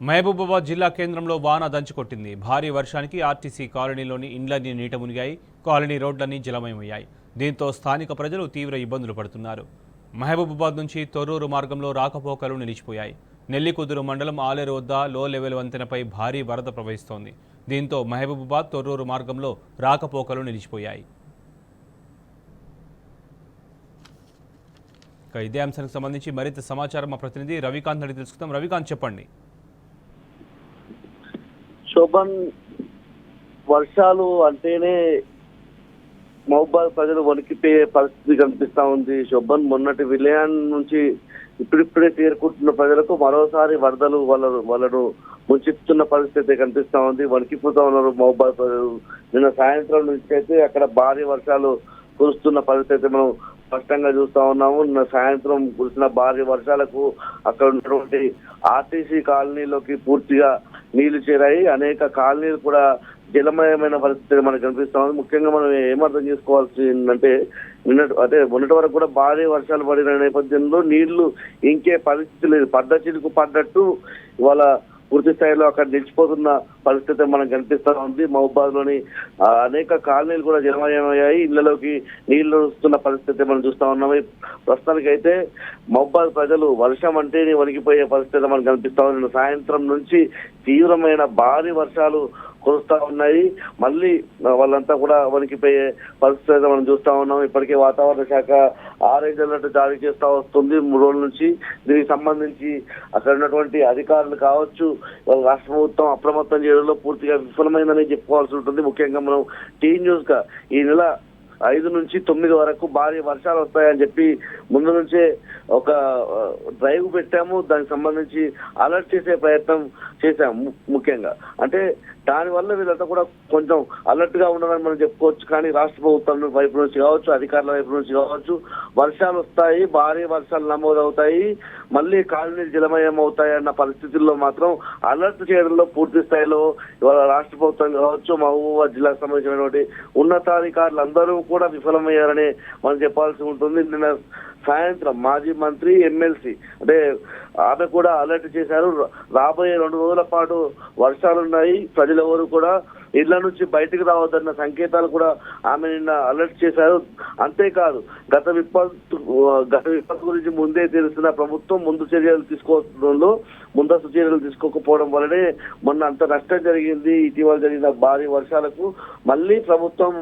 మహబూబాబాద్ జిల్లా కేంద్రంలో వాన దంచుకొట్టింది. భారీ వర్షానికి ఆర్టీసీ కాలనీలోని ఇండ్లన్నీ నీట మునిగాయి. కాలనీ రోడ్లన్నీ జలమయమయ్యాయి. దీంతో స్థానిక ప్రజలు తీవ్ర ఇబ్బందులు పడుతున్నారు. మహబూబాబాద్ నుంచి తొర్రూరు మార్గంలో రాకపోకలు నిలిచిపోయాయి. నెల్లికుదురు మండలం ఆలేరు వద్ద లో లెవెల్ వంతెనపై భారీ వరద ప్రవహిస్తోంది. దీంతో మహబూబాబాద్ తొర్రూరు మార్గంలో రాకపోకలు నిలిచిపోయాయి. ఇదే అంశానికి సంబంధించి మరింత సమాచారం మా ప్రతినిధి రవికాంత్ అడిగి తెలుసుకుందాం. రవికాంత్, చెప్పండి. శోభన్, వర్షాలు అంటేనే మహబూబాబాద్ ప్రజలు వణికిపోయే పరిస్థితి కనిపిస్తా ఉంది. శోభన్, మొన్నటి విలయం నుంచి ఇప్పుడిప్పుడే తేరుకుంటున్న ప్రజలకు మరోసారి వరదలు వాళ్ళను ముంచెత్తున్న పరిస్థితి కనిపిస్తా ఉంది. వణికిపోతా ఉన్నారు మహబూబాబాద్ ప్రజలు. నిన్న సాయంత్రం నుంచి అయితే అక్కడ భారీ వర్షాలు కురుస్తున్న పరిస్థితి మనం స్పష్టంగా చూస్తా ఉన్నాము. నిన్న సాయంత్రం కురిసిన భారీ వర్షాలకు అక్కడ ఉన్నటువంటి ఆర్టీసీ కాలనీలోకి పూర్తిగా నీళ్లు చేరాయి. అనేక కాలనీలు కూడా జలమయమైన పరిస్థితి మనకు కనిపిస్తా ఉంది. ముఖ్యంగా మనం ఏమర్థం చేసుకోవాల్సిందంటే మొన్నటి వరకు కూడా భారీ వర్షాలు పడిన నేపథ్యంలో నీళ్లు ఇంకే పరిస్థితి లేదు. పడ్డ చిరుకు పడ్డట్టు ఇవాళ పూర్తి స్థాయిలో అక్కడ నిలిచిపోతున్న పరిస్థితి మనకు కనిపిస్తా ఉంది. మహబూబాబాద్ లోని అనేక కాలనీలు కూడా జలమయమయ్యాయి. ఇళ్లలోకి నీళ్లు వస్తున్న పరిస్థితి మనం చూస్తా ఉన్నాము. ప్రస్తుతానికి అయితే మహబూబాబాద్ ప్రజలు వర్షం అంటేనే వణికిపోయే పరిస్థితి మనకు కనిపిస్తా ఉంది. సాయంత్రం నుంచి తీవ్రమైన భారీ వర్షాలు కురుస్తా ఉన్నాయి. మళ్ళీ వాళ్ళంతా కూడా వణికిపోయే పరిస్థితి మనం చూస్తా ఉన్నాం. ఇప్పటికే వాతావరణ శాఖ ఆరెంజ్ అలర్ట్ జారీ చేస్తా వస్తుంది 3 రోజుల నుంచి. దీనికి సంబంధించి అక్కడ ఉన్నటువంటి అధికారులు కావచ్చు, రాష్ట్ర ప్రభుత్వం అప్రమత్తం చేయడంలో పూర్తిగా విఫలమైందని చెప్పుకోవాల్సి ఉంటుంది. ముఖ్యంగా మనం టీ న్యూస్ గా ఈ నెల 5 నుంచి 9 వరకు భారీ వర్షాలు వస్తాయని చెప్పి ముందు నుంచే ఒక డ్రైవ్ పెట్టాము. దానికి సంబంధించి అలర్ట్ చేసే ప్రయత్నం చేశాము. ముఖ్యంగా అంటే దానివల్ల వీళ్ళంతా కూడా కొంచెం అలర్ట్ గా ఉండాలని మనం చెప్పుకోవచ్చు. కానీ రాష్ట్ర ప్రభుత్వం వైపు నుంచి కావచ్చు, అధికారుల వైపు నుంచి కావచ్చు, వర్షాలు వస్తాయి, భారీ వర్షాలు నమోదవుతాయి, మళ్ళీ కాలనీలు జలమయం అవుతాయి అన్న పరిస్థితుల్లో మాత్రం అలర్ట్ చేయడంలో పూర్తి స్థాయిలో ఇవాళ రాష్ట్ర ప్రభుత్వం కావచ్చు, మహబూబాబాద్ జిల్లాకు సంబంధించినటువంటి ఉన్నతాధికారులు అందరూ కూడా విఫలమయ్యారని మనం చెప్పాల్సి ఉంటుంది. నిన్న సాయంత్రం మాజీ మంత్రి ఎమ్మెల్సీ అంటే ఆమె కూడా అలర్ట్ చేశారు. రాబోయే 2 రోజుల పాటు వర్షాలున్నాయి, ప్రజలెవరు కూడా ఇళ్ల నుంచి బయటకు రావద్దన్న సంకేతాలు కూడా ఆమె నిన్న అలర్ట్ చేశారు. అంతేకాదు గత విపత్తు గురించి ముందే తెలిసిన ప్రభుత్వం ముందస్తు చర్యలు తీసుకోకపోవడం వల్లనే మొన్న అంత నష్టం జరిగింది. ఇటీవల జరిగిన భారీ వర్షాలకు మళ్ళీ ప్రభుత్వం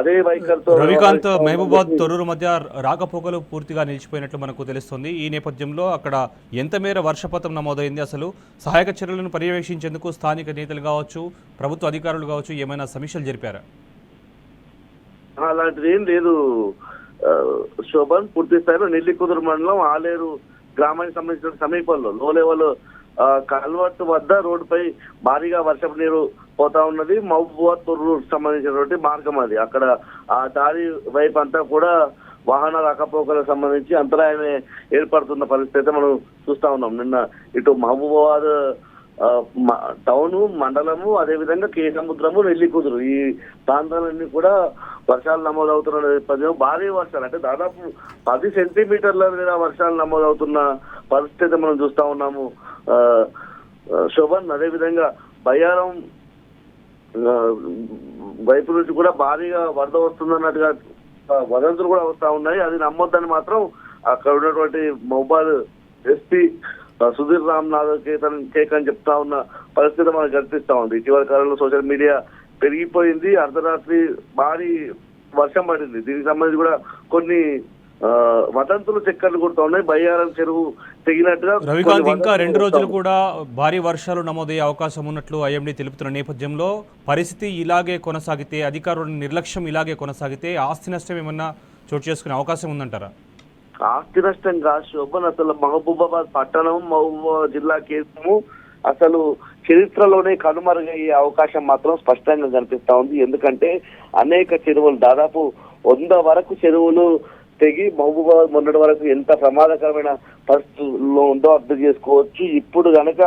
అదే వైఖరితో. రవికాంత్, మహబూబాబాద్ తొర్రూరు మధ్య రాకపోకలు పూర్తిగా నిలిచిపోయినట్లు మనకు తెలుస్తుంది. ఈ నేపథ్యంలో అక్కడ ఎంత మేర వర్షపాతం నమోదైంది? అసలు సహాయక చర్యలను పర్యవేక్షించేందుకు స్థానిక నేతలు కావచ్చు, ప్రభుత్వ అధికారులు కావచ్చు, ఏమైనా సమీక్షలు జరిపారా? అలాంటిది ఏం లేదు శోభన్. పూర్తి స్థాయిలో నెల్లికుదురు మండలం ఆలేరు గ్రామానికి సంబంధించిన సమీపంలో లో లెవెల్ కల్వర్ట్ వద్ద రోడ్డుపై భారీగా వర్షపు నీరు పోతా ఉన్నది. మహబూబాబాద్ తొర్రూరు సంబంధించినటువంటి మార్గం అది. అక్కడ ఆ దారి వైపు అంతా కూడా వాహన రాకపోకలకు సంబంధించి అంతరాయమే ఏర్పడుతున్న పరిస్థితి మనం చూస్తా ఉన్నాం. నిన్న ఇటు మహబూబాబాద్ టౌను, మండలము, అదేవిధంగా కేసముద్రము, నెల్లికుదురు ఈ ప్రాంతాలన్నీ కూడా వర్షాలు నమోదవుతున్న నేపథ్యంలో భారీ వర్షాలు అంటే దాదాపు 10 సెంటీమీటర్ల మీద వర్షాలు నమోదవుతున్న పరిస్థితి మనం చూస్తా ఉన్నాము శోభన్. అదేవిధంగా బయ్యారం వైపు నుంచి కూడా భారీగా వరద వస్తుందన్నట్టుగా వదంతులు కూడా వస్తా ఉన్నాయి. అది నమ్మొద్దని మాత్రం అక్కడ ఉన్నటువంటి మహబూబాబాద్ ఎస్పీ సుధీర్ రామ్నాథ్ కేకని చెప్తా ఉన్న పరిస్థితి మనకు కనిపిస్తా ఉంది. ఇటీవల కాలంలో సోషల్ మీడియా పెరిగిపోయింది. అర్ధరాత్రి భారీ వర్షం పడింది. దీనికి సంబంధించి కూడా కొన్ని వదంతులు చక్కర్లు కొడుతూ ఉన్నాయి. బయ్యారం చెరువు తెగినట్టుగా. రవికాంత్, ఇంకా 2 రోజులు కూడా భారీ వర్షాలు నమోదయ్యే అవకాశం ఉన్నట్లు ఐఎండీ తెలుపుతున్న నేపథ్యంలో పరిస్థితి ఇలాగే కొనసాగితే, అధికారుల నిర్లక్ష్యం ఇలాగే కొనసాగితే ఆస్తి నష్టం ఏమన్నా చోటు చేసుకునే అవకాశం ఉందంటారా? ఆస్తి నష్టం కాదు శోభన్. అసలు మహబూబాబాద్ పట్టణం, మహబూబాబాద్ జిల్లా కేంద్రము అసలు చరిత్రలోనే కనుమరుగయ్యే అవకాశం మాత్రం స్పష్టంగా కనిపిస్తా ఉంది. ఎందుకంటే అనేక చెరువులు, దాదాపు 100 వరకు చెరువులు తెగి మహబూబాబాద్ మొన్నటి వరకు ఎంత ప్రమాదకరమైన పరిస్థితుల్లో ఉందో అర్థం చేసుకోవచ్చు. ఇప్పుడు కనుక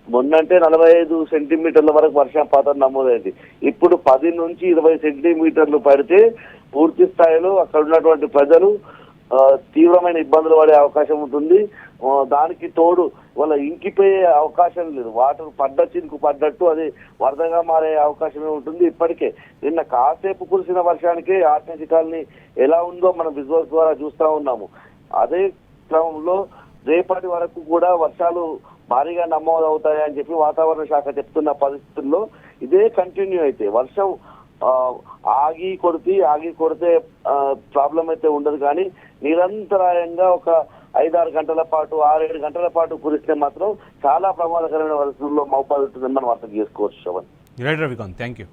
మొన్నంటే 45 సెంటీమీటర్ల వరకు వర్షపాతం నమోదైంది. ఇప్పుడు 10 నుంచి 20 సెంటీమీటర్లు పడితే పూర్తి స్థాయిలో అక్కడ ఉన్నటువంటి ప్రజలు తీవ్రమైన ఇబ్బందులు పడే అవకాశం ఉంటుంది. దానికి తోడు వాళ్ళ ఇంకిపోయే అవకాశం లేదు. వాటర్ చినుకు పడ్డట్టు అది వరదగా మారే అవకాశమే ఉంటుంది. ఇప్పటికే నిన్న కాసేపు కురిసిన వర్షానికే ఆర్టీసీ కాలనీ ఎలా ఉందో మనం విజువల్స్ ద్వారా చూస్తా ఉన్నాము. అదే క్రమంలో రేపటి వరకు కూడా వర్షాలు భారీగా నమోదవుతాయని చెప్పి వాతావరణ శాఖ చెప్తున్న పరిస్థితుల్లో ఇదే కంటిన్యూ అయితే వర్షం ఆగి కొడితే ప్రాబ్లం అయితే ఉండదు. కానీ నిరంతరాయంగా ఒక 5-6 గంటల పాటు 6-7 గంటల పాటు కురిస్తే మాత్రం చాలా ప్రమాదకరమైన పరిస్థితుల్లో మౌపాదు ఉంటుందని మనం అర్థం చేసుకోవచ్చు. Right Ravikant, thank you.